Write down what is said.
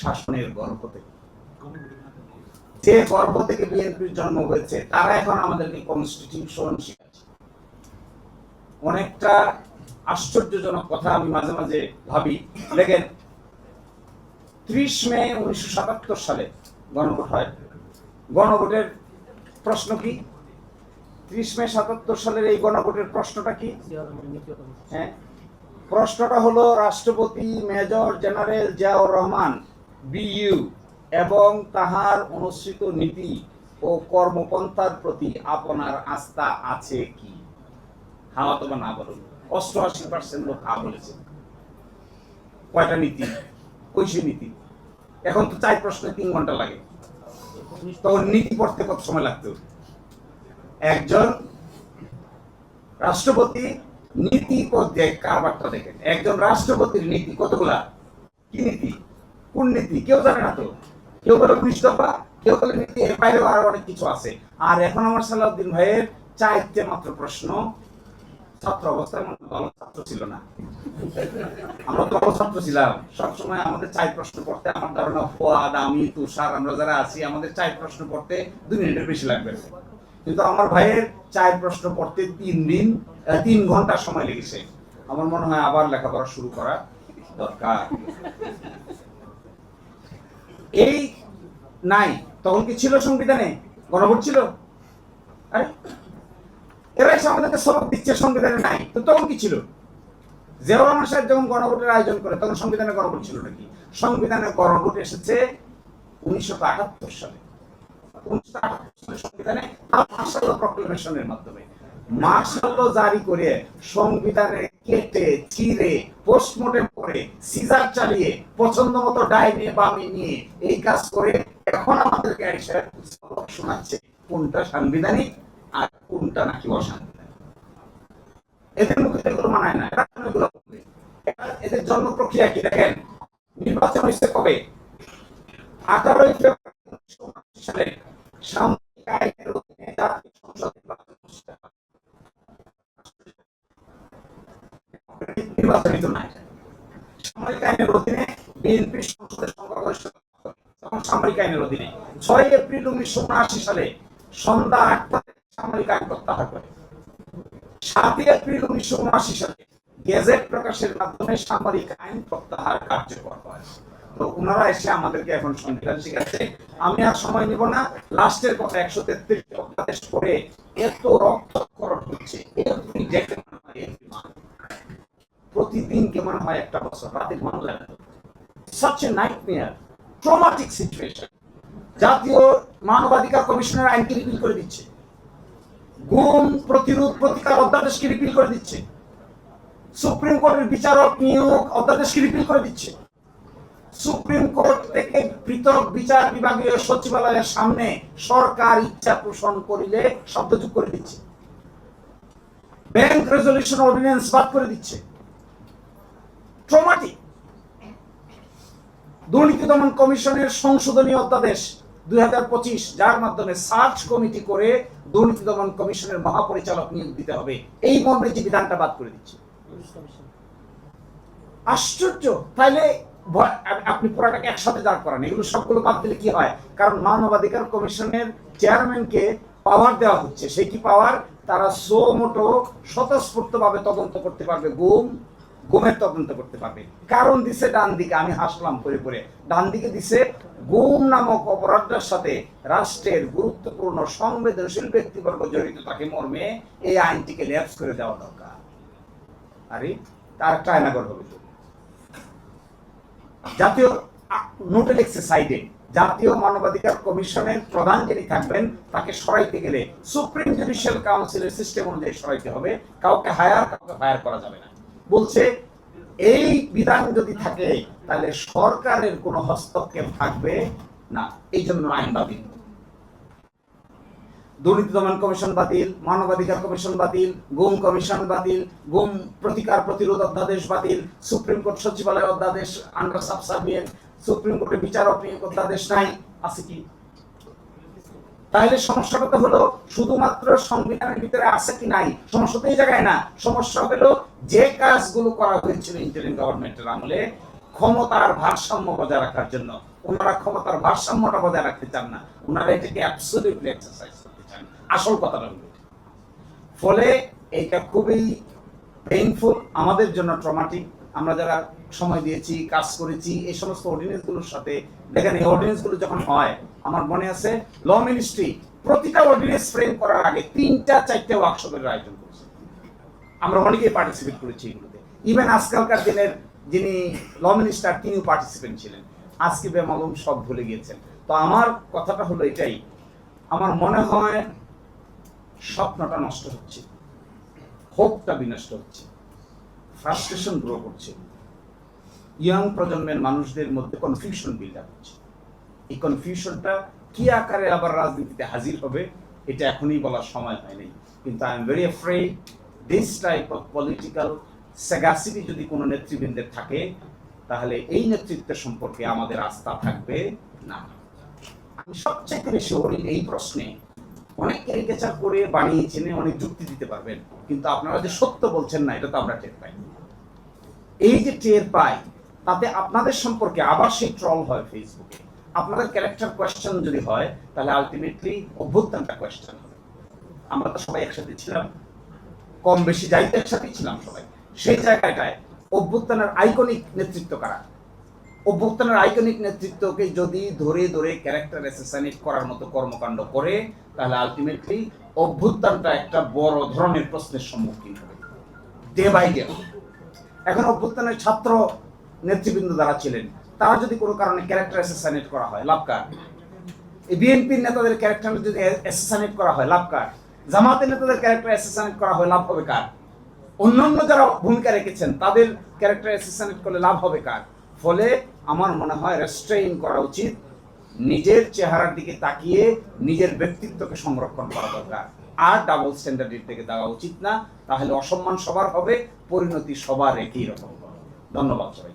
শাসনের গর্ভ থেকে, যে গর্ভ থেকে বিএনপির জন্ম হয়েছে, তারা এখন আমাদেরকে কনস্টিটিউশন শিখাচ্ছে। অনেকটা আশ্চর্যজনক কথা আমি মাঝে মাঝে ভাবি। দেখেন, 30 মে 1977 সালে গণভোট হয়। গণভোটের প্রশ্ন কি? 30 মে 77 সালের এই গণভোটের প্রশ্নটা কি? হ্যাঁ, প্রশ্নটা হলো রাষ্ট্রপতি major general Ziaur Rahman BU এবং তাহার অনুসৃত নীতি ও কর্মপন্থার প্রতি আপনার আস্থা আছে কি? হ্যাঁ অথবা না বলুন। 88% লোক হ্যাঁ বলেছে। কয়টা নীতি? কইছে নীতি। এখন তো 4 প্রশ্নে 3 ঘন্টা লাগে, তখন নীতি পড়তে কত সময় লাগতো? একজন রাষ্ট্রপতি নীতি পড়তে কারবারটা দেখেন। একজন রাষ্ট্রপতির নীতি কতগুলা? কি নীতি? কোন নীতি? কেউ জানে না তো। কেউ বলে 19 দফা, কেউ বলে নীতি, এর বাইরেও আরো অনেক কিছু আছে। আর এখন আমার সালাউদ্দিন ভাইয়ের 4টে মাত্র প্রশ্ন। ছাত্র অবস্থায় ভালো ছাত্র ছিল না, আমরা তো ভালো ছাত্র ছিলাম। সবসময় আমাদের 4 প্রশ্ন পড়তে, আমার ধারণা ফুয়াদ, আমি, তুষার, আমরা যারা আছি, আমাদের 4 প্রশ্ন পড়তে 2 মিনিটের বেশি লাগবে। কিন্তু আমার ভাইয়ের 4 প্রশ্ন পড়তে 3 ঘন্টা সময় লেগেছে। আমার মনে হয় আবার লেখাপড়া শুরু করা দরকার। এই নাই তখন কি ছিল সংবিধানে? গণভোট ছিল? আরে এরা এসে আমাদেরকে সবক দিচ্ছে সংবিধানে নাই, তো তখন কি ছিল? জিয়াউর রহমান সাহেব যখন গণভোটের আয়োজন করে, তখন সংবিধানে গণভোট ছিল নাকি? সংবিধানে গণভোট এসেছে 1978 সালে। 1978 সালে সংবিধানে মার্শাল ল প্রক্লেমেশনের মাধ্যমে মার্শাল ল জারি করে সংবিধানে কেটে চিরে পোস্টমর্টেম করে সিজার চালিয়ে পছন্দ মতো ডায় নিয়ে বামি নিয়ে এই কাজ করে এখন আমাদেরকে শোনাচ্ছে কোনটা সাংবিধানিক আর কোনটা নাকি অসাংবিধানিক। এদের মুখে এগুলো মানায় না। এদের জন্ম প্রক্রিয়া কি দেখেন। নির্বাচন হয়েছে কবে? 18 ফেব্রুয়ারি সালে সামরিক আইনের অধীনে জাতীয় সংসদ নির্বাচনিত নাই। সামরিক আইনের অধীনে বিএনপি সংসদের সংখ্যাগরিষ্ঠতা তখন সামরিক আইনের অধীনে 6 এপ্রিল 1979 সালে সন্ধ্যা 8টায় সামরিক আইন প্রত্যাহার করে। 7 এপ্রিল 1979 সালে গেজেট প্রকাশের মাধ্যমে সামরিক আইন প্রত্যাহার কার্যকর হয়। তো ওনারা এসে আমাদেরকে এখন সংবিধান শিখাচ্ছে। আমি আর সময় নিব না। লাস্টের কথা, 133 অধ্যাদেশ করে এত রক্তক্ষরণ হচ্ছে, প্রতিদিন কেমন হয় একটা বছর রাতে ঘুম লাগে না। such a nightmare, traumatic situation. জাতীয় মানবাধিকার কমিশনের আইনকে রিপিল করে দিচ্ছে, গুম প্রতিরোধ প্রতিকার অধ্যাদেশকে রিপিল করে দিচ্ছে, সুপ্রিম কোর্টের বিচারক নিয়োগ অধ্যাদেশকে রিপিল করে দিচ্ছে, সুপ্রিম কোর্ট থেকে পৃথক বিচার বিভাগীয় সচিবালয়ের সামনে সরকার ইচ্ছা পোষণ করিলে শব্দযোগ করে দিচ্ছে, ব্যাংক রেজলিউশন অর্ডিন্যান্স বাদ করে দিচ্ছে। ট্রমাটিক। দুর্নীতি দমন কমিশনের সংশোধনী অধ্যাদেশ 2025, যার মাধ্যমে সার্চ কমিটি করে দুর্নীতি দমন কমিশনের মহাপরিচালক নিয়োগ দিতে হবে, এই মর্মে যে বিধানটা বাদ করে দিচ্ছে। আশ্চর্য। তাইলে আপনি পুরাটাকে একসাথে দাঁড় করান, এগুলো সবগুলো বাদ দিলে কি হয়? কারণ মানবাধিকার কমিশনের চেয়ারম্যানকে পাওয়ার দেওয়া হচ্ছে। সেই কি পাওয়ার? তারা মোটো স্বতঃস্ফূর্তভাবে তদন্ত করতে পারবে, গুমের তদন্ত করতে পারবে। কারণ দিছে ডান দিকে, আমি হাসলাম করে করে, ডান দিকে দিছে গুম নামক অপরাধের সাথে রাষ্ট্রের গুরুত্বপূর্ণ সংবেদনশীল ব্যক্তিবর্গ জড়িত থাকে মর্মে এই আইনটিকে ল্যাপস করে দেওয়া দরকার। আরে তার টাইনাগর হবে। জাতীয় নোটে লিখছে সাইডে, জাতীয় মানবাধিকার কমিশনের প্রধান যিনি থাকবেন তাকে সরাইতে গেলে সুপ্রিম জুডিশিয়াল কাউন্সিলের সিস্টেম অনুযায়ী সরাইতে হবে। কাউকে ফায়ার করা যাবে না। বলছে এই বিধান যদি থাকে তাহলে সরকারের কোনো হস্তক্ষেপ থাকবে না। এই জন্য আইন বাতিল। দুর্নীতি দমন কমিশন বাতিল, মানবাধিকার কমিশন বাতিল, গুম কমিশন বাতিল, গুম প্রতিকার প্রতিরোধ অধ্যাদেশ বাতিল, সুপ্রিম কোর্ট সচিবালয় অধ্যাদেশ আন্ডার সাবসার্ভিয়েন্ট, সুপ্রিম কোর্টের বিচারক নিয়োগ অধ্যাদেশ নাই, আছে কি? তাহলে সমস্যাটা হলো শুধুমাত্র সংবিধানের ভিতরে আছে কি নাই, সমস্যা তো এই জায়গায় না। সমস্যা হলো যে কাজগুলো করা হয়েছিল ইন্টারিম গভর্নমেন্টের আমলে, ক্ষমতার ভারসাম্য বজায় রাখার জন্য। ওনারা ক্ষমতার ভারসাম্যটা বজায় রাখতে চান না, ওনারা এটাকে অ্যাবসলিউটলি এক্সারসাইজ করতে চান। আসল কথাটা হলো, ফলে এটা খুবই পেইনফুল আমাদের জন্য, ট্রমাটিক। আমরা যারা সময় দিয়েছি, কাজ করেছি এই সমস্ত অর্ডিনেন্সগুলোর সাথে, দেখেন এই অর্ডিনেন্সগুলো যখন হয়, আমার মনে আছে ল মিনিস্ট্রি প্রতিটা অর্ডিনেন্স ফ্রেম করার আগে 3-4টা ওয়ার্কশপের আয়োজন করেছে। আমরা অনেকেই পার্টিসিপেট করেছি এগুলোতে। ইভেন আজকালকার দিনের যিনি ল মিনিস্টার তিনিও পার্টিসিপেন্ট ছিলেন। আজকে বেমালুম সব ভুলে গিয়েছেন। তো আমার কথাটা হলো এটাই, আমার মনে হয় স্বপ্নটা নষ্ট হচ্ছে, হোপটা বিনষ্ট হচ্ছে, ফ্রাস্ট্রেশন গ্রো করছে, ইয়াং প্রজন্মের মানুষদের মধ্যে কনফিউশন বিল্ড আপ হচ্ছে। এই কনফিউশনটা কি আকারে আবার রাজনীতিতে হাজির হবে এটা এখনই বলার সময় হয়নি, কিন্তু I am very afraid this type of political sagacity যদি কোনো নেতৃবৃন্দের থাকে, তাহলে এই নেতৃত্বের সম্পর্কে আমাদের আস্থা থাকবে না। আমি সবচেয়ে বেশি এই প্রশ্নে অনেক ক্যারিকেচার করে বানিয়েছেন, অনেক যুক্তি দিতে পারবেন, কিন্তু আপনারা যে সত্য বলছেন না, এটা তো আমরা টের পাই। এই যে টের পাই, তাতে আপনাদের সম্পর্কে আবার সেই ট্রল হয় ফেসবুকে। আপনাদের ক্যারেক্টার কোয়েশ্চেন যদি হয়, তাহলে আলটিমেটলি অভ্যুত্থানটা কোয়েশ্চেন হবে। আমরা তো সবাই একসাথে ছিলাম, কম বেশি যাইতে একসাথেই ছিলাম সবাই। সেই জায়গাটায় অভ্যুত্থানের আইকনিক নেতৃত্ব কারা? অভ্যুত্থানের আইকনিক নেতৃত্বকে যদি ধরে ধরে ক্যারেক্টার অ্যাসাসিনেট করার মতো কর্মকাণ্ড করে, তাহলে আলটিমেটলি অভ্যুত্থানটা একটা বড় ধরনের প্রশ্নের সম্মুখীন হবে ডে বাই ডে। এখন অভ্যুত্থানের ছাত্র নেতৃবৃন্দ যারা ছিলেন, তারা যদি কোনো কারণে ক্যারেক্টার অ্যাসাসিনেট করা হয়, লাভ কার? এই বিএনপির নেতাদের ক্যারেক্টার যদি অ্যাসাসিনেট করা হয়, লাভ কার? জামাতের নেতাদের ক্যারেক্টার অ্যাসাসিনেট করা হয়, লাভ হবে কার? অন্যান্য যারা ভূমিকা রেখেছেন তাদের ক্যারেক্টার অ্যাসাসিনেট করলে লাভ হবে কার? ফলে আমার মনে হয় রেস্ট্রেইন করা উচিত, নিজের চেহারার দিকে তাকিয়ে নিজের ব্যক্তিত্বকে সংরক্ষণ করা দরকার, আর ডাবল স্ট্যান্ডার্ডের দিকে দেওয়া উচিত না। তাহলে অসম্মান সবার হবে, পরিণতি সবার একই রকম। ধন্যবাদ সবাই।